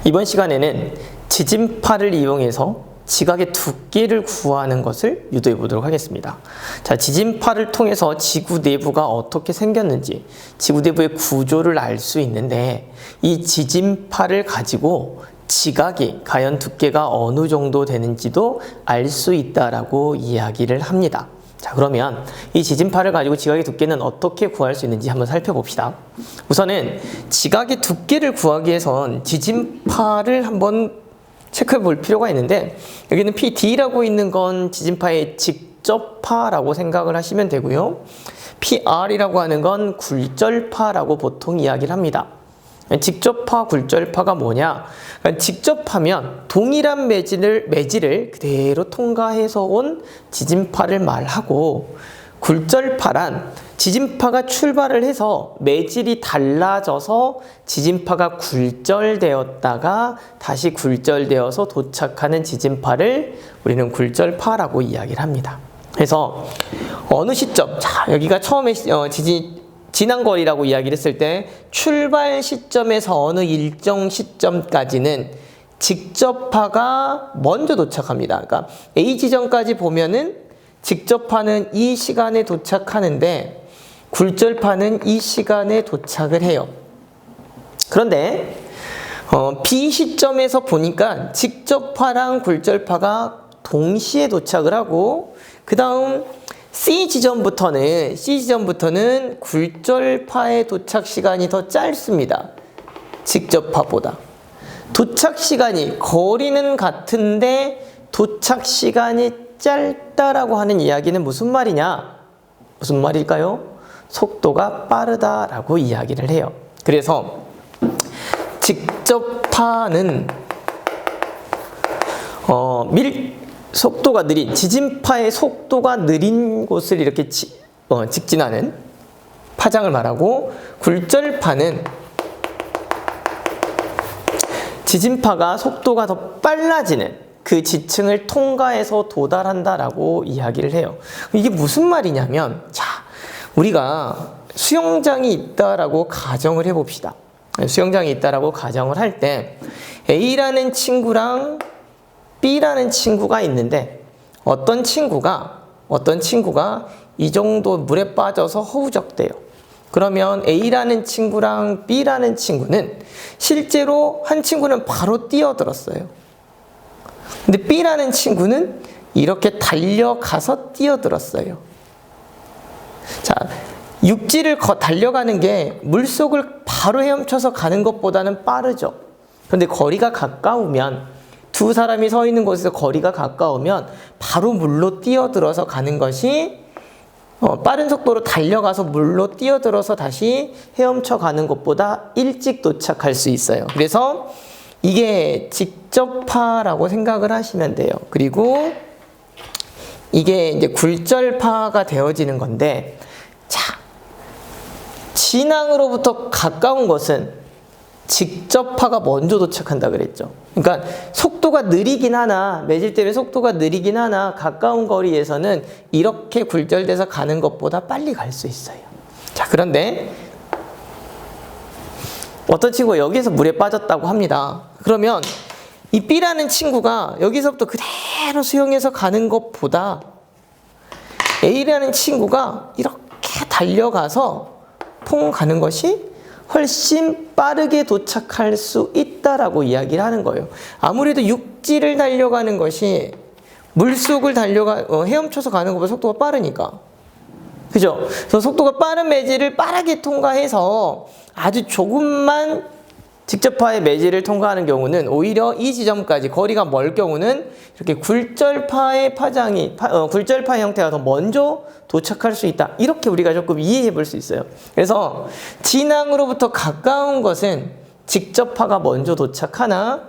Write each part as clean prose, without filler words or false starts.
이번 시간에는 지진파를 이용해서 지각의 두께를 구하는 것을 유도해 보도록 하겠습니다. 자, 지진파를 통해서 지구 내부가 어떻게 생겼는지, 지구 내부의 구조를 알 수 있는데, 이 지진파를 가지고 지각이 과연 두께가 어느 정도 되는지도 알 수 있다라고 이야기를 합니다. 자, 그러면 이 지진파를 가지고 지각의 두께는 어떻게 구할 수 있는지 한번 살펴봅시다. 우선은 지각의 두께를 구하기 위해선 지진파를 한번 체크해 볼 필요가 있는데, 여기는 PD라고 있는 건 지진파의 직접파라고 생각을 하시면 되고요. PR이라고 하는 건 굴절파라고 보통 이야기를 합니다. 직접파, 굴절파가 뭐냐? 그러니까 직접하면 동일한 매질을 그대로 통과해서 온 지진파를 말하고, 굴절파란 지진파가 출발을 해서 매질이 달라져서 지진파가 굴절되었다가 다시 굴절되어서 도착하는 지진파를 우리는 굴절파라고 이야기를 합니다. 그래서 어느 시점, 자, 여기가 처음에 지난 거리라고 이야기를 했을 때 출발 시점에서 어느 일정 시점까지는 직접파가 먼저 도착합니다. 그러니까 A 지점까지 보면은 직접파는 이 시간에 도착하는데 굴절파는 이 시간에 도착을 해요. 그런데 B 시점에서 보니까 직접파랑 굴절파가 동시에 도착을 하고, 그 다음 C 지점부터는 굴절파의 도착 시간이 더 짧습니다. 직접파보다. 도착 시간이, 거리는 같은데 도착 시간이 짧다라고 하는 이야기는 무슨 말이냐? 무슨 말일까요? 속도가 빠르다라고 이야기를 해요. 그래서 직접파는 속도가 느린, 지진파의 속도가 느린 곳을 이렇게 직진하는 파장을 말하고, 굴절파는 지진파가 속도가 더 빨라지는 그 지층을 통과해서 도달한다라고 이야기를 해요. 이게 무슨 말이냐면, 자, 우리가 수영장이 있다라고 가정을 해봅시다. 수영장이 있다라고 가정을 할 때 A라는 친구랑 B라는 친구가 있는데, 어떤 친구가 이 정도 물에 빠져서 허우적대요. 그러면 A라는 친구랑 B라는 친구는 실제로 한 친구는 바로 뛰어들었어요. 근데 B라는 친구는 이렇게 달려가서 뛰어들었어요. 자, 육지를 달려가는 게 물속을 바로 헤엄쳐서 가는 것보다는 빠르죠. 그런데 거리가 가까우면, 두 사람이 서 있는 곳에서 거리가 가까우면 바로 물로 뛰어들어서 가는 것이 빠른 속도로 달려가서 물로 뛰어들어서 다시 헤엄쳐 가는 것보다 일찍 도착할 수 있어요. 그래서 이게 직접파라고 생각을 하시면 돼요. 그리고 이게 이제 굴절파가 되어지는 건데, 자, 진앙으로부터 가까운 것은 직접파가 먼저 도착한다 그랬죠. 그러니까 속도가 느리긴 하나, 매질 때문에 속도가 느리긴 하나, 가까운 거리에서는 이렇게 굴절돼서 가는 것보다 빨리 갈 수 있어요. 자, 그런데 어떤 친구가 여기에서 물에 빠졌다고 합니다. 그러면 이 B라는 친구가 여기서부터 그대로 수영해서 가는 것보다 A라는 친구가 이렇게 달려가서 퐁 가는 것이 훨씬 빠르게 도착할 수 있다라고 이야기를 하는 거예요. 아무래도 육지를 달려가는 것이 물속을 헤엄쳐서 가는 것보다 속도가 빠르니까. 그죠? 그래서 속도가 빠른 매질을 빠르게 통과해서 아주 조금만 직접파의 매질을 통과하는 경우는 오히려 이 지점까지 거리가 멀 경우는 이렇게 굴절파의 굴절파 형태가 더 먼저 도착할 수 있다. 이렇게 우리가 조금 이해해 볼 수 있어요. 그래서 진앙으로부터 가까운 것은 직접파가 먼저 도착하나,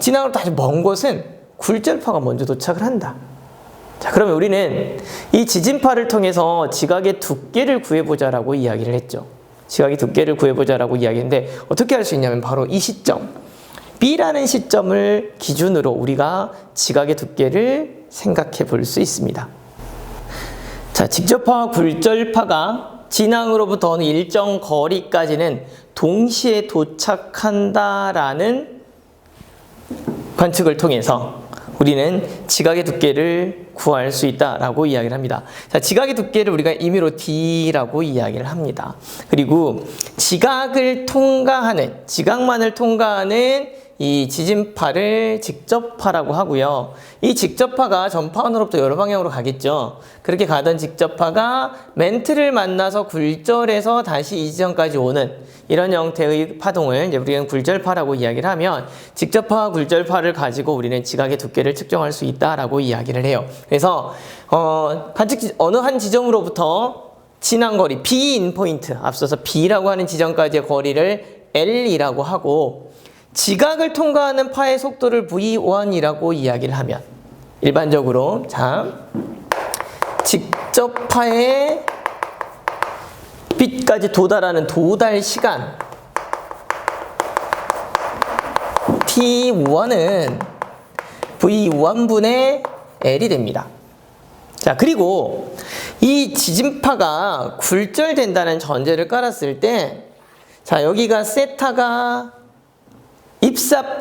진앙으로부터 아주 먼 곳은 굴절파가 먼저 도착을 한다. 자, 그러면 우리는 이 지진파를 통해서 지각의 두께를 구해보자라고 이야기를 했죠. 지각의 두께를 구해보자라고 이야기했는데, 어떻게 할 수 있냐면 바로 이 시점, B라는 시점을 기준으로 우리가 지각의 두께를 생각해 볼 수 있습니다. 자, 직접파와 굴절파가 진앙으로부터 어느 일정 거리까지는 동시에 도착한다라는 관측을 통해서 우리는 지각의 두께를 구할 수 있다라고 이야기를 합니다. 자, 지각의 두께를 우리가 임의로 D라고 이야기를 합니다. 그리고 지각만을 통과하는 이 지진파를 직접파라고 하고요. 이 직접파가 전파원으로부터 여러 방향으로 가겠죠. 그렇게 가던 직접파가 멘트를 만나서 굴절해서 다시 이 지점까지 오는 이런 형태의 파동을 이제 우리는 굴절파라고 이야기를 하면, 직접파와 굴절파를 가지고 우리는 지각의 두께를 측정할 수 있다라고 이야기를 해요. 그래서 어느 한 지점으로부터 지난 거리 B 인포인트, 앞서서 B라고 하는 지점까지의 거리를 L이라고 하고, 지각을 통과하는 파의 속도를 V1이라고 이야기를 하면, 일반적으로 직접파의 B까지 도달하는 도달 시간 T1은 V1분의 L이 됩니다. 자, 그리고 이 지진파가 굴절된다는 전제를 깔았을 때, 자, 여기가 세타가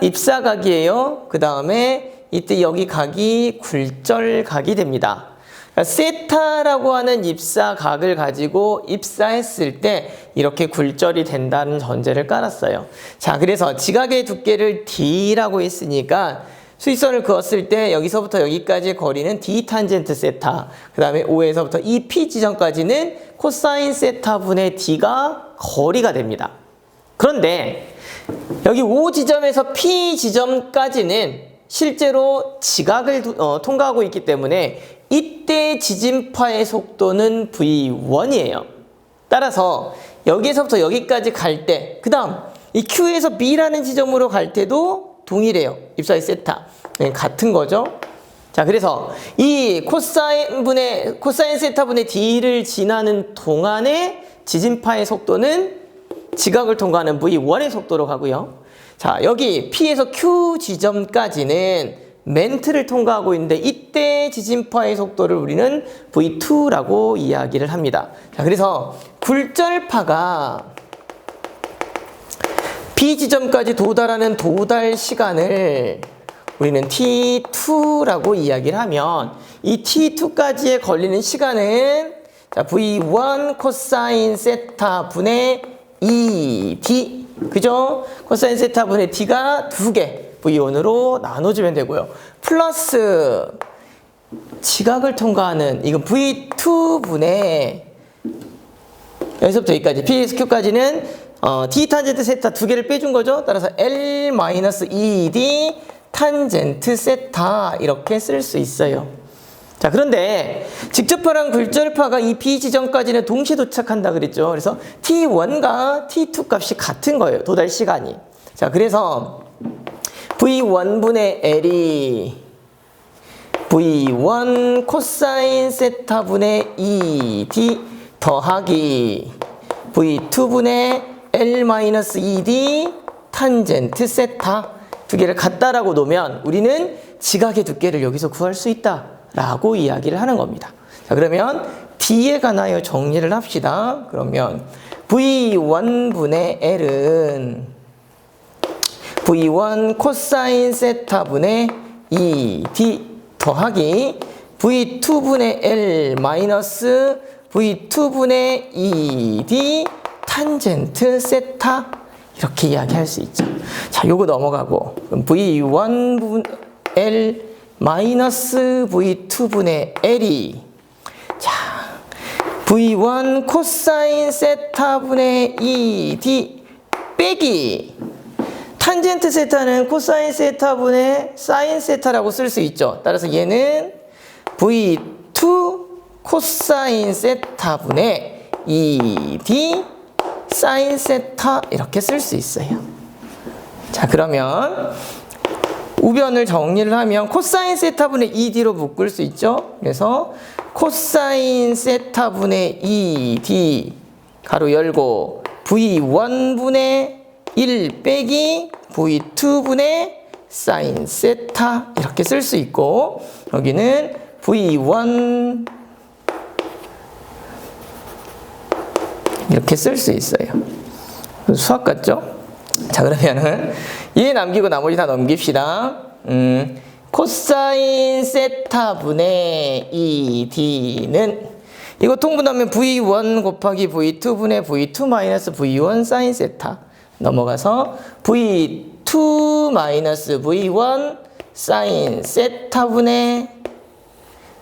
입사각이에요. 그 다음에 이때 여기 각이 굴절각이 됩니다. 그러니까 세타라고 하는 입사각을 가지고 입사했을 때 이렇게 굴절이 된다는 전제를 깔았어요. 자, 그래서 지각의 두께를 D라고 했으니까 수직선을 그었을 때 여기서부터 여기까지의 거리는 D 탄젠트 세타, 그 다음에 O에서부터 이 P 지점까지는 코사인 세타 분의 D가 거리가 됩니다. 그런데 여기 O 지점에서 P 지점까지는 실제로 지각을 통과하고 있기 때문에 이때 지진파의 속도는 V1이에요. 따라서 여기에서부터 여기까지 갈 때, 그 다음 이 Q에서 B라는 지점으로 갈 때도 동일해요. 입사의 세타. 같은 거죠. 자, 그래서 이 코사인 세타분의 D를 지나는 동안의 지진파의 속도는 지각을 통과하는 V1의 속도로 가고요. 자, 여기 P에서 Q 지점까지는 멘트를 통과하고 있는데 이때 지진파의 속도를 우리는 V2라고 이야기를 합니다. 자, 그래서 굴절파가 B 지점까지 도달하는 도달 시간을 우리는 T2라고 이야기를 하면, 이 T2까지에 걸리는 시간은 자, V1 코사인 세타 분의 2D, 그죠? 코사인 세타 분의 D가 2개 V1으로 나눠주면 되고요. 플러스 지각을 통과하는 이건 V2분의 여기서부터 여기까지 P에서 Q까지는 D 탄젠트 세타 2개를 빼준 거죠. 따라서 L-2D 탄젠트 세타 이렇게 쓸 수 있어요. 자, 그런데 직접파랑 굴절파가 이 B 지점까지는 동시에 도착한다 그랬죠. 그래서 T1과 T2 값이 같은 거예요. 도달 시간이. 자, 그래서 V1분의 L이 V1 코사인 세타분의 2D 더하기 V2분의 L-2D 탄젠트 세타 2개를 같다라고 놓으면 우리는 지각의 두께를 여기서 구할 수 있다라고 이야기를 하는 겁니다. 자, 그러면 D에 관하여 정리를 합시다. 그러면 V1분의 L은 V1 코사인 세타분의 2D 더하기 V2분의 L 마이너스 V2분의 2D 탄젠트 세타 이렇게 이야기할 수 있죠. 자, 요거 넘어가고 V1 L 마이너스 V2분의 L이 자 V1 코사인 세타분의 2D 빼기 탄젠트 세타는 코사인 세타분의 사인 세타라고 쓸 수 있죠. 따라서 얘는 V2 코사인 세타분의 2D 사인 세타 이렇게 쓸 수 있어요. 자, 그러면 우변을 정리를 하면 코사인 세타분의 2D로 묶을 수 있죠. 그래서 코사인 세타분의 2D 가로 열고 V1분의 1 빼기 V2분의 사인 세타 이렇게 쓸 수 있고, 여기는 V1 이렇게 쓸 수 있어요. 수학 같죠? 자, 그러면은 얘 남기고 나머지 다 넘깁시다. 코사인 세타분의 2D는 이거 통분하면 V1 곱하기 V2분의 V2 마이너스 V1 사인 세타 넘어가서 V2 마이너스 V1 사인 세타분의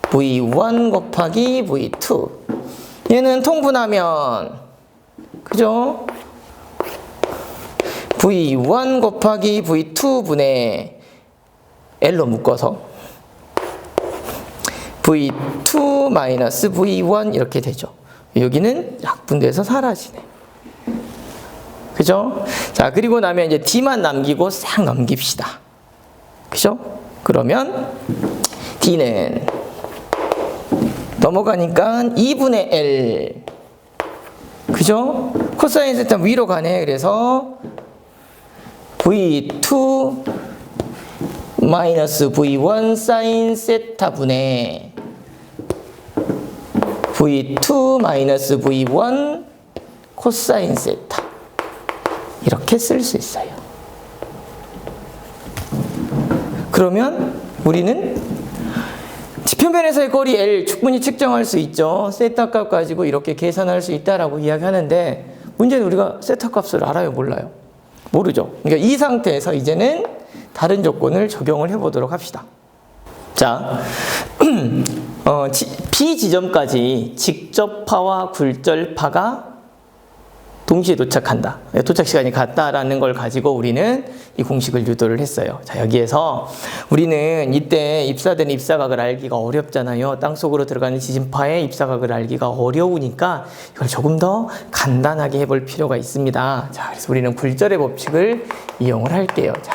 V1 곱하기 V2 얘는 통분하면 그죠? V1 곱하기 V2분의 L로 묶어서 V2 마이너스 V1 이렇게 되죠. 여기는 약분돼서 사라지네. 그죠? 자, 그리고 나면 이제 D만 남기고 싹 넘깁시다. 그죠? 그러면 D는 넘어가니까 2분의 L. 그죠? 코사인 세타 위로 가네. 그래서 V2 마이너스 V1 사인 세타분의 V2 마이너스 V1 코사인 세타 이렇게 쓸 수 있어요. 그러면 우리는 지평면에서의 거리 L 충분히 측정할 수 있죠. 세타 값 가지고 이렇게 계산할 수 있다라고 이야기하는데 문제는 우리가 세타 값을 알아요, 몰라요? 모르죠. 그러니까 이 상태에서 이제는 다른 조건을 적용을 해보도록 합시다. 자, B 지점까지 직접파와 굴절파가 동시에 도착한다. 도착 시간이 같다라는 걸 가지고 우리는 이 공식을 유도를 했어요. 자, 여기에서 우리는 이때 입사된 입사각을 알기가 어렵잖아요. 땅속으로 들어가는 지진파의 입사각을 알기가 어려우니까 이걸 조금 더 간단하게 해볼 필요가 있습니다. 자, 그래서 우리는 굴절의 법칙을 이용을 할게요. 자,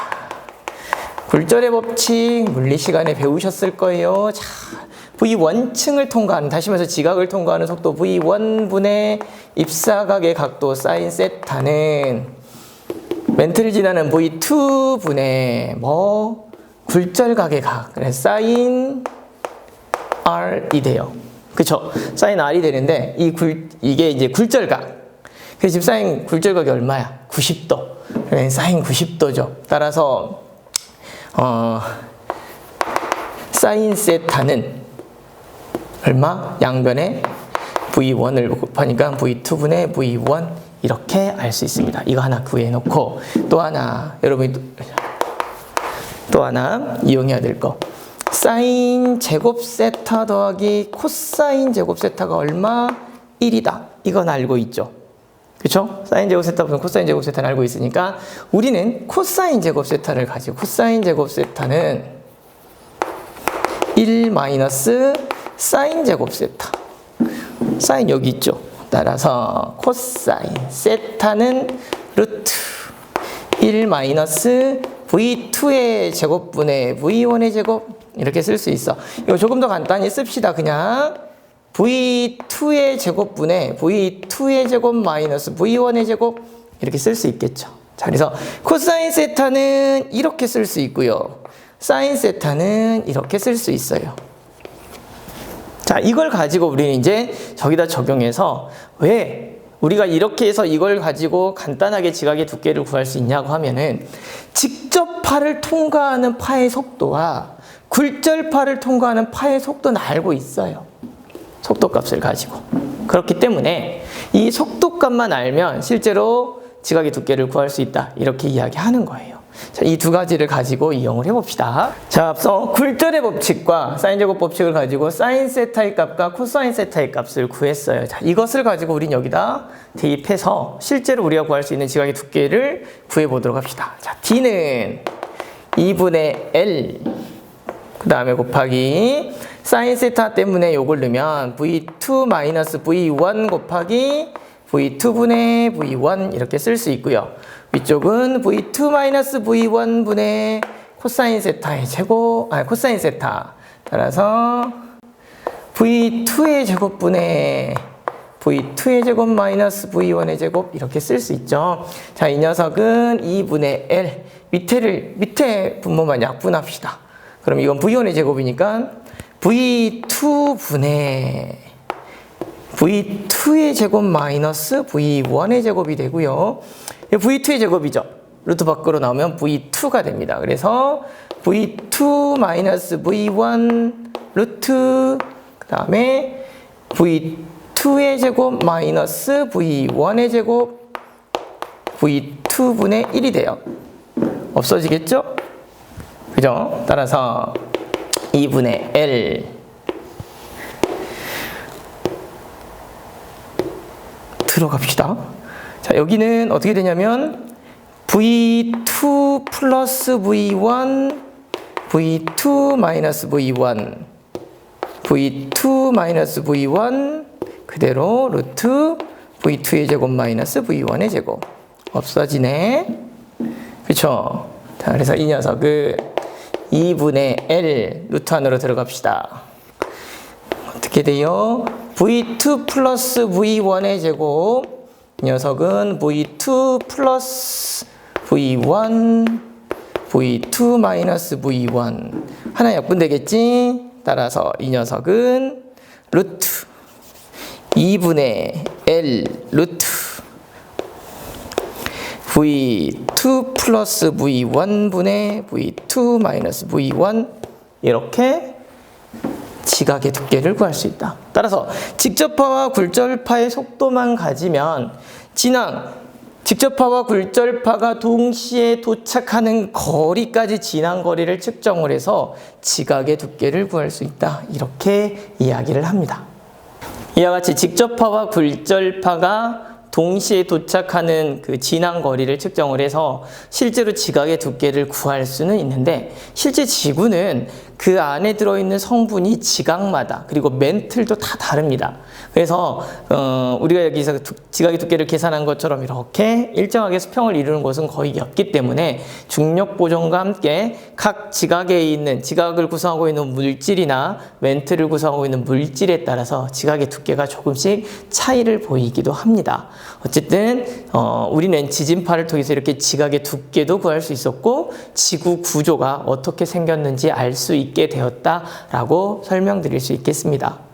굴절의 법칙 물리 시간에 배우셨을 거예요. 자, V1층을 통과하는, 다시 말해서 지각을 통과하는 속도 V1분의 입사각의 각도 사인 세타는 멘트를 지나는 V2분의 굴절각의 각, 그래서 사인 R이 돼요. 그쵸? 사인 R이 되는데 이게 이제 굴절각. 그래서 지금 사인 굴절각이 얼마야? 90도. 그러면 사인 90도죠. 따라서 사인 세타는 얼마? 양변에 V1을 곱하니까 V2분의 V1 이렇게 알 수 있습니다. 이거 하나 구해놓고 또 하나 여러분이 또 하나 이용해야 될 거 사인 제곱 세타 더하기 코사인 제곱 세타가 얼마? 1이다. 이건 알고 있죠. 그쵸? 사인 제곱 세타보다 코사인 제곱 세타는 알고 있으니까 우리는 코사인 제곱 세타를 가지고 코사인 제곱 세타는 1 마이너스 사인 제곱 세타. 사인 여기 있죠. 따라서 코사인 세타는 루트 1 마이너스 V2의 제곱분의 V1의 제곱 이렇게 쓸 수 있어. 이거 조금 더 간단히 씁시다. 그냥 V2의 제곱분의 V2의 제곱 마이너스 V1의 제곱 이렇게 쓸 수 있겠죠. 자, 그래서 코사인 세타는 이렇게 쓸 수 있고요. 사인 세타는 이렇게 쓸 수 있어요. 자, 이걸 가지고 우리는 이제 저기다 적용해서 왜 우리가 이렇게 해서 이걸 가지고 간단하게 지각의 두께를 구할 수 있냐고 하면은 직접 파를 통과하는 파의 속도와 굴절파를 통과하는 파의 속도는 알고 있어요. 속도값을 가지고. 그렇기 때문에 이 속도값만 알면 실제로 지각의 두께를 구할 수 있다. 이렇게 이야기하는 거예요. 자, 이 두 가지를 가지고 이용을 해봅시다. 자, 앞서 굴절의 법칙과 사인 제곱 법칙을 가지고 사인 세타의 값과 코사인 세타의 값을 구했어요. 자, 이것을 가지고 우린 여기다 대입해서 실제로 우리가 구할 수 있는 지각의 두께를 구해보도록 합시다. 자, D는 2분의 L 그 다음에 곱하기 사인 세타 때문에 요걸 넣으면 V2 마이너스 V1 곱하기 V2분의 V1 이렇게 쓸 수 있고요. 위쪽은 V2 마이너스 V1분의 코사인 세타의 제곱, 코사인 세타. 따라서 V2의 제곱분의 V2의 제곱 마이너스 V1의 제곱 이렇게 쓸 수 있죠. 자, 이 녀석은 2분의 L. 밑에 분모만 약분합시다. 그럼 이건 V1의 제곱이니까 V2분의 V2의 제곱 마이너스 V1의 제곱이 되고요. V2의 제곱이죠. 루트 밖으로 나오면 V2가 됩니다. 그래서 V2 마이너스 V1 루트 그 다음에 V2의 제곱 마이너스 V1의 제곱 V2분의 1이 돼요. 없어지겠죠? 그죠? 따라서 2분의 L 들어갑시다. 자, 여기는 어떻게 되냐면 V2 플러스 V1 V2 마이너스 V1 V2 마이너스 V1 그대로 루트 V2의 제곱 마이너스 V1의 제곱 없어지네. 그쵸? 자, 그래서 이 녀석은 2분의 L 루트 안으로 들어갑시다. 어떻게 돼요? V2 플러스 V1의 제곱 이 녀석은 V2 플러스 V1 V2 마이너스 V1 하나 약분되겠지? 따라서 이 녀석은 루트 2분의 L 루트 V2 플러스 V1분의 V2 마이너스 V1 이렇게 지각의 두께를 구할 수 있다. 따라서 직접파와 굴절파의 속도만 가지면 진항, 직접파와 굴절파가 동시에 도착하는 거리까지 진항 거리를 측정을 해서 지각의 두께를 구할 수 있다. 이렇게 이야기를 합니다. 이와 같이 직접파와 굴절파가 동시에 도착하는 그 진항 거리를 측정을 해서 실제로 지각의 두께를 구할 수는 있는데 실제 지구는 그 안에 들어있는 성분이 지각마다 그리고 맨틀도 다 다릅니다. 그래서 우리가 여기서 지각의 두께를 계산한 것처럼 이렇게 일정하게 수평을 이루는 것은 거의 없기 때문에 중력 보존과 함께 각 지각에 있는 지각을 구성하고 있는 물질이나 맨틀을 구성하고 있는 물질에 따라서 지각의 두께가 조금씩 차이를 보이기도 합니다. 어쨌든 우리는 지진파를 통해서 이렇게 지각의 두께도 구할 수 있었고 지구 구조가 어떻게 생겼는지 알 수 있게 되었다라고 설명드릴 수 있겠습니다.